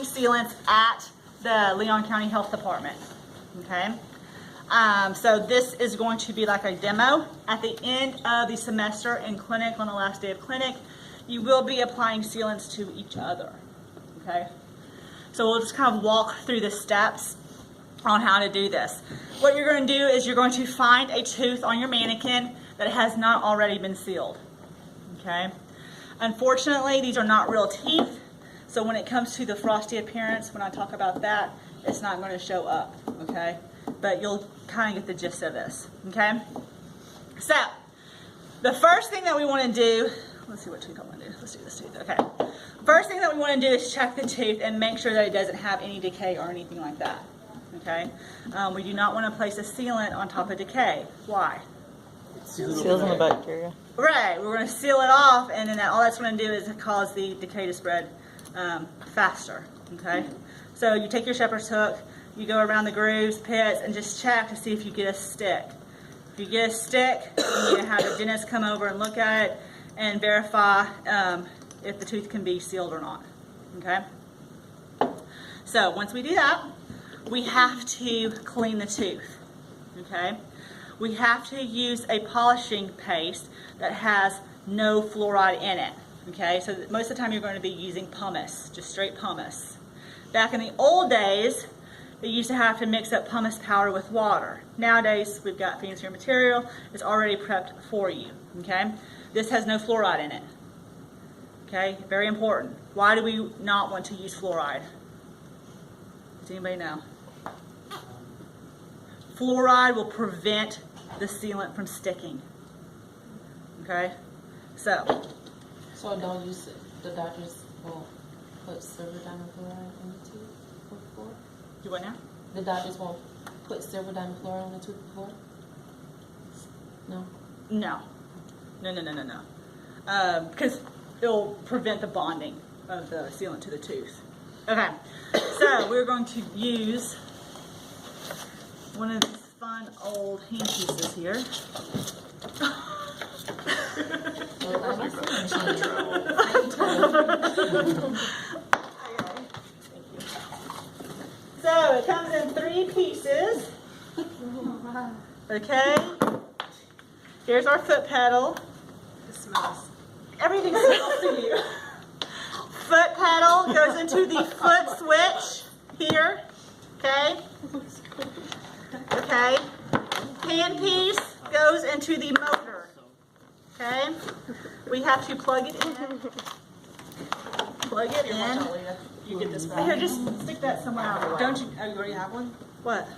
sealants at the Leon County Health Department, okay? So this is going to be like a demo. At the end of the semester in clinic, on the last day of clinic, you will be applying sealants to each other, okay? So we'll just kind of walk through the steps on how to do this. What you're going to do is you're going to find a tooth on your mannequin that has not already been sealed, okay? Unfortunately, these are not real teeth, so when it comes to the frosty appearance, when I talk about that, it's not going to show up, okay? But you'll kind of get the gist of this, okay? So, the first thing that we want to do, let's see what tooth I want to do. Let's do this tooth, okay. First thing that we want to do is check the tooth and make sure that it doesn't have any decay or anything like that, okay? We do not want to place a sealant on top of decay. Why? Seals in the bacteria. Right, we're going to seal it off, and then all that's going to do is cause the decay to spread faster, okay? So you take your shepherd's hook, you go around the grooves, pits, and just check to see if you get a stick. If you get a stick, you need to have the dentist come over and look at it and verify if the tooth can be sealed or not, okay? So once we do that, we have to clean the tooth, okay? We have to use a polishing paste that has no fluoride in it, okay? So most of the time you're going to be using pumice, just straight pumice. Back in the old days, they used to have to mix up pumice powder with water. Nowadays, we've got fancier material. It's already prepped for you, okay? This has no fluoride in it, okay? Very important. Why do we not want to use fluoride? Does anybody know? Fluoride will prevent the sealant from sticking, okay? So don't use it. The doctors will put silver diamond fluoride in the tooth before? Do what now? The doctors won't put silver diamond fluoride on the tooth before? No? No. No. Because it'll prevent the bonding of the sealant to the tooth. Okay, so we're going to use one of these fun old hand pieces here. So it comes in 3 pieces. Okay. Here's our foot pedal. It smells. Everything smells to you. Foot pedal goes into the foot switch here. Okay. Okay. Handpiece goes into the motor. Okay. We have to plug it in. Plug it in. You get this Here, just stick that somewhere out of the way. Don't you? Oh, you already have one? What?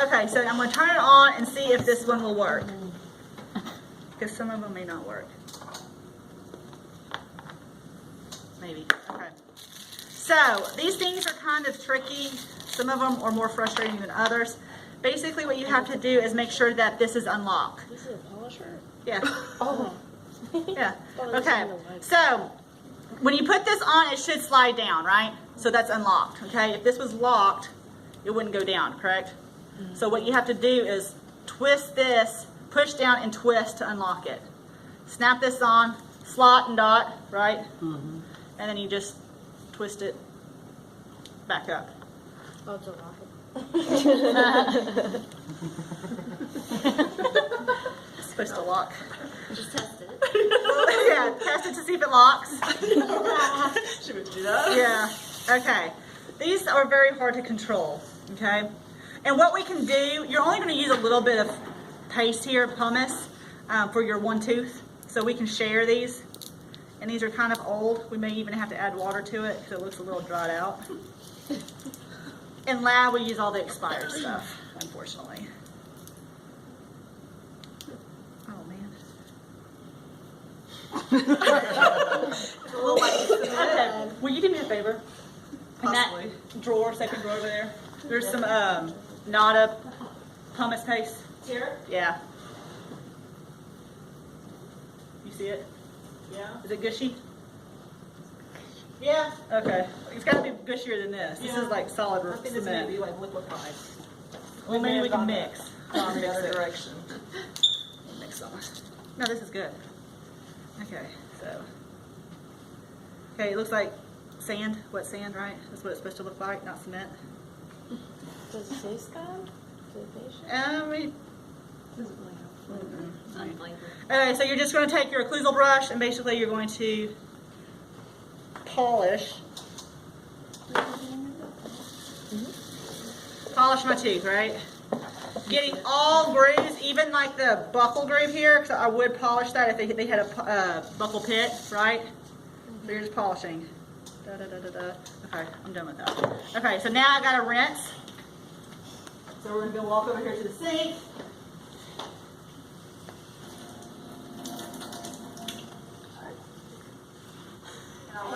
Okay, so I'm going to turn it on and see if this one will work. Because some of them may not work. Maybe. Okay. So, these things are kind of tricky. Some of them are more frustrating than others. Basically, what you have to do is make sure that this is unlocked. This is a polisher? Yeah. Oh. Yeah. Okay. So, when you put this on, it should slide down, right? So that's unlocked, okay? If this was locked, it wouldn't go down, correct? So what you have to do is twist this, push down and twist to unlock it. Snap this on, slot and dot, right? Mm-hmm. And then you just twist it back up. Oh, it's a rocket. It's supposed to lock. Just test it. Yeah, test it to see if it locks. Should we do that? Yeah, okay. These are very hard to control, okay? And what we can do, you're only going to use a little bit of paste here, pumice, for your one tooth. So we can share these. And these are kind of old. We may even have to add water to it because it looks a little dried out. In lab, we use all the expired stuff, unfortunately. Oh, man. Okay, will you do me a favor? In that Possibly. drawer, second drawer over there, there's some Nada pumice paste. Here? Yeah. You see it? Yeah. Is it gushy? Yeah. Okay. It's got to be gushier than this. This is like solid I think this may cement. be like liquefied. Well, maybe we can mix. Gone the Mix other it. direction. Mix some. No, this is good. Okay, so Okay, it looks like sand, wet sand, right? That's what it's supposed to look like, not cement. Does it say scum? Does it say I mean, Doesn't really have flavor. Unflavored. okay, so you're just going to take your occlusal brush and basically you're going to polish my tooth, right? Getting all grooves, even like the buckle groove here, because I would polish that if they had a buckle pit, right? So you're just polishing. Da, da, da, da, da. Okay, I'm done with that. Okay, so now I got to rinse. So we're going to go walk over here to the sink. And I'll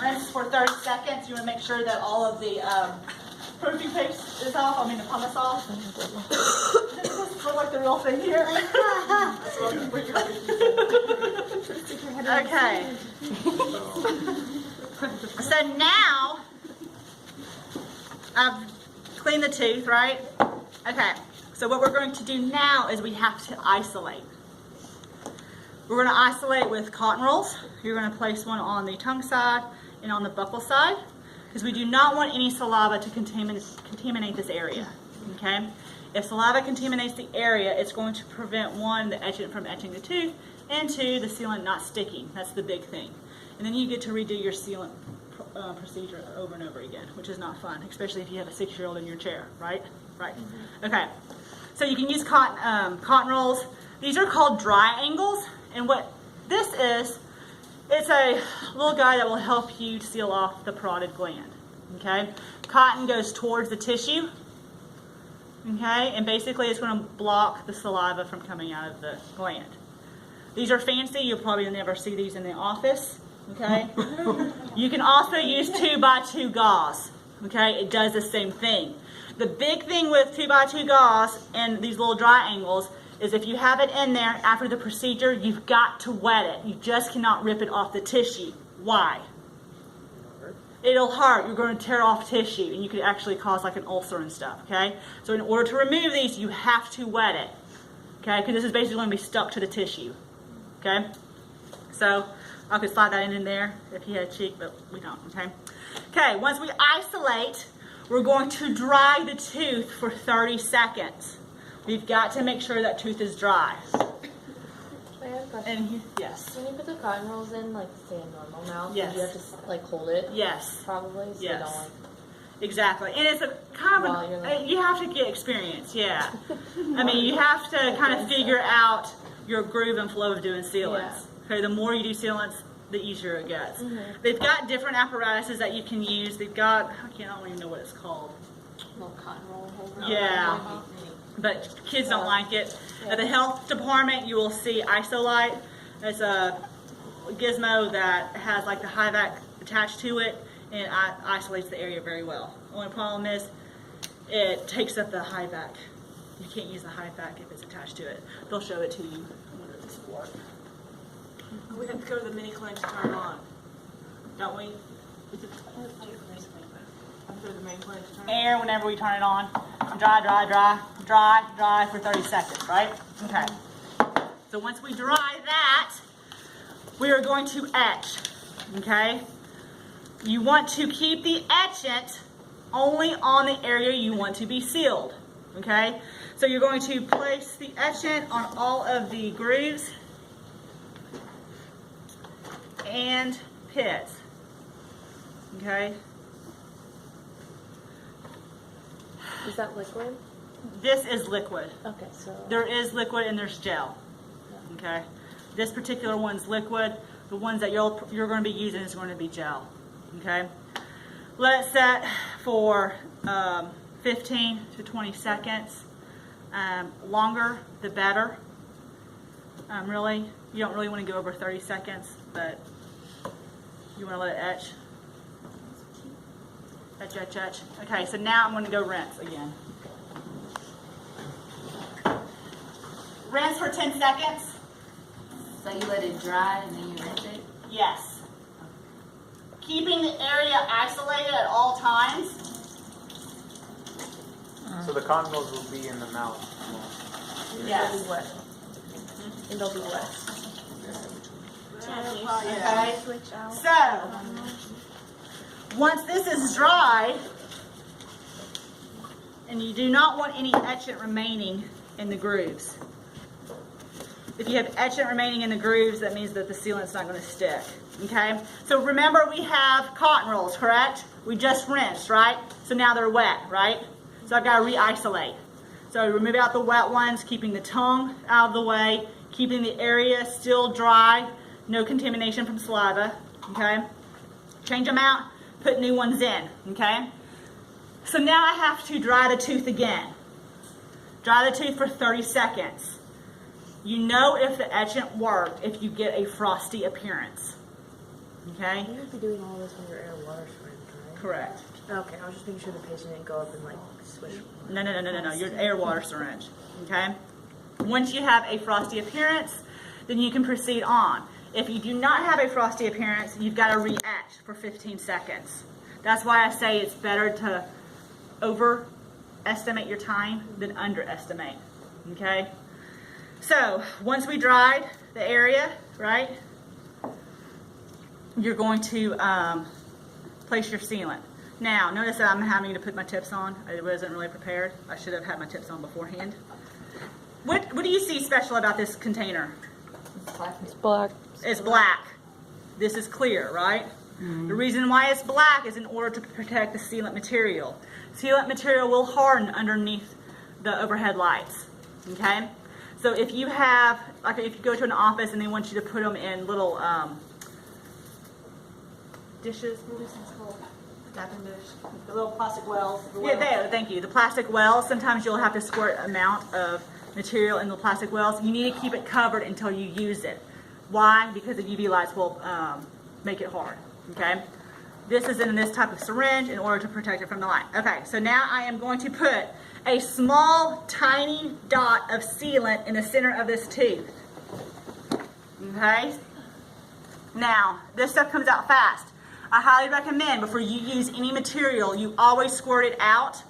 rinse for 30 seconds. You want to make sure that all of the protein paste is off. I mean the pumice off. Does this look like the real thing here? Okay. So now I've cleaned the tooth, right? Okay. So what we're going to do now is we have to isolate. We're going to isolate with cotton rolls. You're going to place one on the tongue side and on the buccal side because we do not want any saliva to contaminate this area. Okay? If saliva contaminates the area, it's going to prevent one, the etchant from etching the tooth, and two, the sealant not sticking. That's the big thing. And then you get to redo your sealant procedure over and over again, which is not fun, especially if you have a 6-year-old in your chair, right? Right. Mm-hmm. Okay. So you can use cotton rolls. These are called dry angles, and what this is, it's a little guy that will help you seal off the parotid gland. Okay. Cotton goes towards the tissue. Okay, and basically it's going to block the saliva from coming out of the gland. These are fancy. You'll probably never see these in the office. Okay. You can also use 2x2 gauze. Okay, it does the same thing. The big thing with 2x2 gauze and these little dry angles is if you have it in there after the procedure, you've got to wet it. You just cannot rip it off the tissue. Why? It'll hurt. You're going to tear off tissue, and you could actually cause like an ulcer and stuff. Okay, so in order to remove these, you have to wet it. Okay, because this is basically going to be stuck to the tissue. Okay, so I could slide that in there if you had a cheek, but we don't. Okay. Okay, once we isolate, we're going to dry the tooth for 30 seconds. We've got to make sure that tooth is dry. I have a question. And yes. When you put the cotton rolls in, like say a normal mouth, Yes. you have to like hold it. Yes. Probably. So Yes. you don't like. Exactly, and it's a kind While you're of like- you have to get experience. Yeah, I mean you have to kind of figure out your groove and flow of doing sealants. Yeah. Okay, the more you do sealants, the easier it gets. Mm-hmm. They've got different apparatuses that you can use. They've got I don't even know what it's called. Little cotton roll holder. Yeah. But kids don't like it. Yeah. At the health department, you will see Isolite. It's a gizmo that has like the high vac attached to it, and it isolates the area very well. Only problem is, it takes up the high vac. You can't use the high vac if it's attached to it. They'll show it to you. I wonder if this will work. We have to go to the mini clinic to turn it on. Don't we? Go to the main clinic to turn it on. Air whenever we turn it on. Dry, dry, dry, dry, dry for 30 seconds, right? Okay. So once we dry that, we are going to etch, okay? You want to keep the etchant only on the area you want to be sealed, okay? So you're going to place the etchant on all of the grooves and pits, okay? Is that liquid? This is liquid. Okay, so. There is liquid and there's gel. Okay. This particular one's liquid. The ones that you're going to be using is going to be gel. Okay. Let it set for 15 to 20 seconds. Longer, the better. Really, you don't really want to go over 30 seconds, but you want to let it etch. Etch, etch, etch. Okay, so now I'm going to go rinse again. Rinse for 10 seconds. So you let it dry and then you rinse it? Yes. Keeping the area isolated at all times. So the cotton rolls will be in the mouth. It'll Yes. be wet. It'll be wet. Okay? Switch out. So, once this is dry, and you do not want any etchant remaining in the grooves. If you have etchant remaining in the grooves, that means that the sealant's not going to stick. Okay? So remember, we have cotton rolls, correct? We just rinsed, right? So now they're wet, right? So I've got to re-isolate. So remove out the wet ones, keeping the tongue out of the way, keeping the area still dry, no contamination from saliva. Okay? Change them out, put new ones in. Okay? So now I have to dry the tooth again. Dry the tooth for 30 seconds. You know if the etchant worked if you get a frosty appearance. Okay? You would be doing all this when your air water syringe, right? Correct. Okay, I was just making sure the patient didn't go up and like swish. No. Your air water syringe. Okay? Once you have a frosty appearance, then you can proceed on. If you do not have a frosty appearance, you've got to re-etch for 15 seconds. That's why I say it's better to overestimate your time than underestimate. Okay? So, once we dried the area, right, you're going to place your sealant. Now, notice that I'm having to put my tips on. I wasn't really prepared. I should have had my tips on beforehand. What do you see special about this container? It's black. It's black. This is clear, right? The reason why it's black is in order to protect the sealant material. Sealant material will harden underneath the overhead lights. Okay? So if you have, like if you go to an office and they want you to put them in little dishes, what is this called? Tapping dish? The little plastic wells. Yeah, there, thank you. The plastic wells, sometimes you'll have to squirt an amount of material in the plastic wells. You need to keep it covered until you use it. Why? Because the UV lights will make it hard. Okay? This is in this type of syringe in order to protect it from the light. Okay, so now I am going to put a small, tiny dot of sealant in the center of this tooth. Okay? Now, this stuff comes out fast. I highly recommend before you use any material, you always squirt it out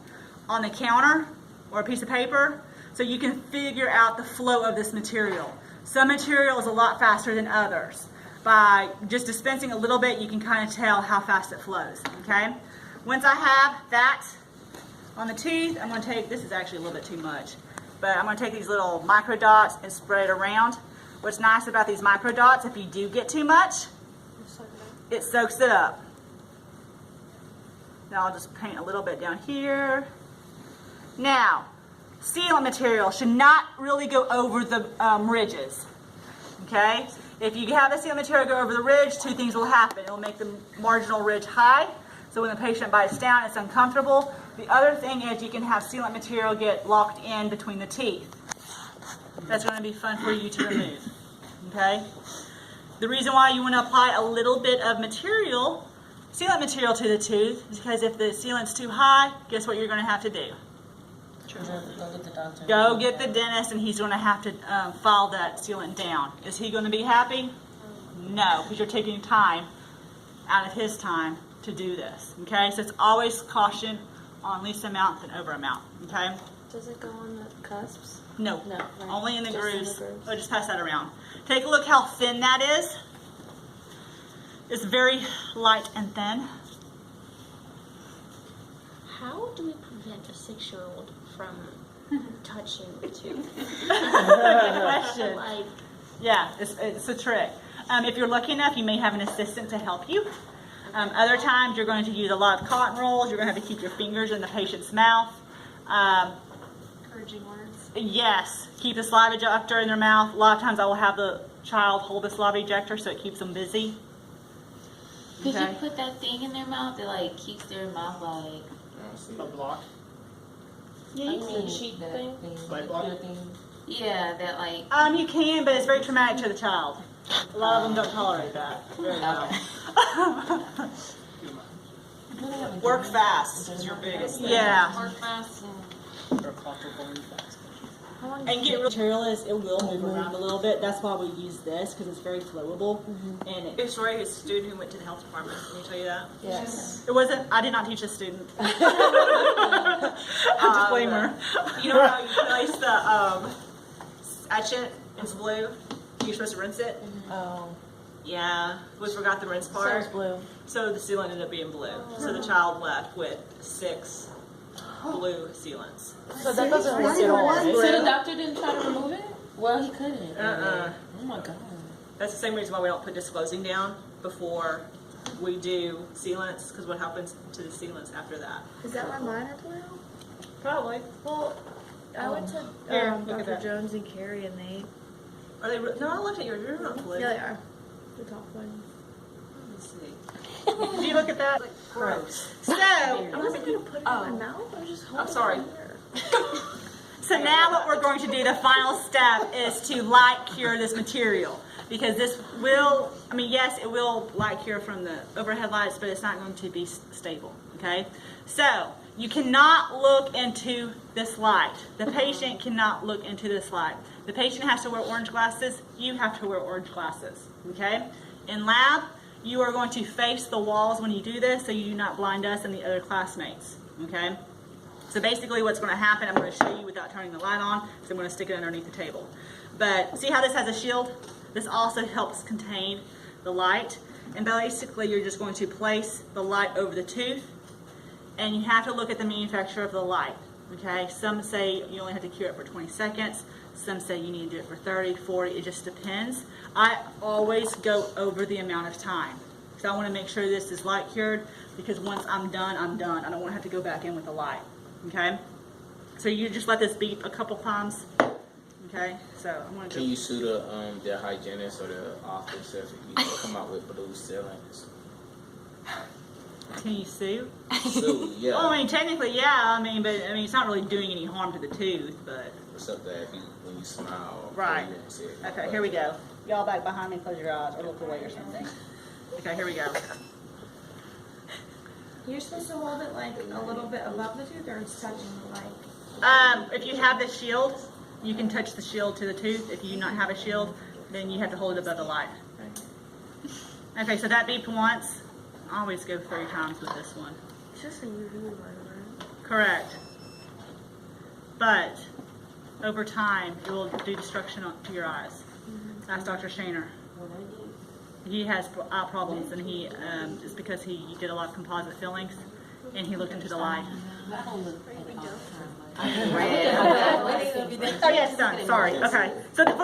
on the counter or a piece of paper so you can figure out the flow of this material. Some material is a lot faster than others. By just dispensing a little bit, you can kind of tell how fast it flows. Okay? Once I have that on the tooth, I'm going to take, this is actually a little bit too much, but I'm going to take these little micro dots and spread it around. What's nice about these micro dots, if you do get too much, it soaks it up. Now I'll just paint a little bit down here. Now, sealant material should not really go over the ridges. Okay? If you have the sealant material go over the ridge, two things will happen. It will make the marginal ridge high, so when the patient bites down, it's uncomfortable. The other thing is you can have sealant material get locked in between the teeth. That's going to be fun for you to remove. Okay? The reason why you want to apply a little bit of material, sealant material to the tooth, is because if the sealant's too high, guess what you're going to have to do? Go get the doctor. Go get the dentist, and he's going to have to file that sealant down. Is he going to be happy? No, because you're taking time out of his time to do this. Okay, so it's always caution on least amount than over amount. Okay. Does it go on the cusps? No, No, right. only in the Just in the grooves. grooves. Oh, just pass that around. Take a look how thin that is. It's very light and thin. How do we prevent a 6-year-old from touching the tooth? Good question. Like, Yeah, it's a trick. If you're lucky enough, you may have an assistant to help you. Other times, you're going to use a lot of cotton rolls. You're going to have to keep your fingers in the patient's mouth. Encouraging words. Yes, keep the saliva ejector in their mouth. A lot of times, I will have the child hold the saliva ejector so it keeps them busy. Could Okay. you put that thing in their mouth that like keeps their mouth like A block. Yeah, you the cheek that thing? Bite the block? clear thing. Yeah, that like You can, but it's very traumatic to the child. A lot of them don't tolerate that very well. Work fast is your biggest thing. Yeah. work fast. Or comfortable and fast. And get material is it will move around a little bit. That's why we use this because it's very flowable. And it, His story, his student who went to the health department. Can you tell you that? Yes. it wasn't. I did not teach a student. Disclaimer. You know how you place the etchant in blue? You're supposed to rinse it. Oh. Yeah, we forgot the rinse So part. it's blue. So the sealant ended up being blue. So the child left with 6 blue sealants. So that doesn't work at all, right? So the doctor didn't try to remove it? Well, he couldn't. Uh-uh. Oh my god. That's the same reason why we don't put disclosing down before we do sealants, because what happens to the sealants after that? Is that why mine are blue? Probably. Well, I went to Here, look at Dr. that. Jones and Carrie, and they. Are they? No, I looked at yours. You're not blue. Yeah, they are. The top ones. Let's see. Do you look at that? Gross. So, I wasn't gonna put it in my mouth. I was just holding sorry. it here. so now what we're going to do, the final step, is to light cure this material. Because this will, I mean, yes, it will light cure from the overhead lights, but it's not going to be stable, okay? So, you cannot look into this light. The patient cannot look into this light. The patient has to wear orange glasses. You have to wear orange glasses, okay? In lab, you are going to face the walls when you do this so you do not blind us and the other classmates, okay? So basically what's going to happen, I'm going to show you without turning the light on, so I'm going to stick it underneath the table. But see how this has a shield? This also helps contain the light. And basically you're just going to place the light over the tooth, and you have to look at the manufacturer of the light, okay? Some say you only have to cure it for 20 seconds. Some say you need to do it for 30, 40, it just depends. I always go over the amount of time. So I want to make sure this is light cured, because once I'm done, I'm done. I don't want to have to go back in with the light, okay? So you just let this beep a couple times, okay? So I'm going to Can you sue the hygienist or the office if you come out with blue sealants? Can you sue? Sue, yeah. Well, I mean, technically, yeah. I mean, but I mean, it's not really doing any harm to the tooth, but. Except that if you, when you smile. Right. you won't see it. Okay, here we go. Y'all back behind me, close your eyes, or look away or something. Okay, here we go. You're supposed to hold it like a little bit above the tooth, or it's touching the light? If you have the shield, you can touch the shield to the tooth. If you do not have a shield, then you have to hold it above the light. Okay, so that beeped once. Always go 30 times with this one. It's just a UV one, right? Correct. But over time, it will do destruction to your eyes. That's Dr. Shaner. He has eye problems, and he it's because he did a lot of composite fillings, and he looked into the light. I don't look at it all the time. Oh yes, done. Sorry. Okay. So.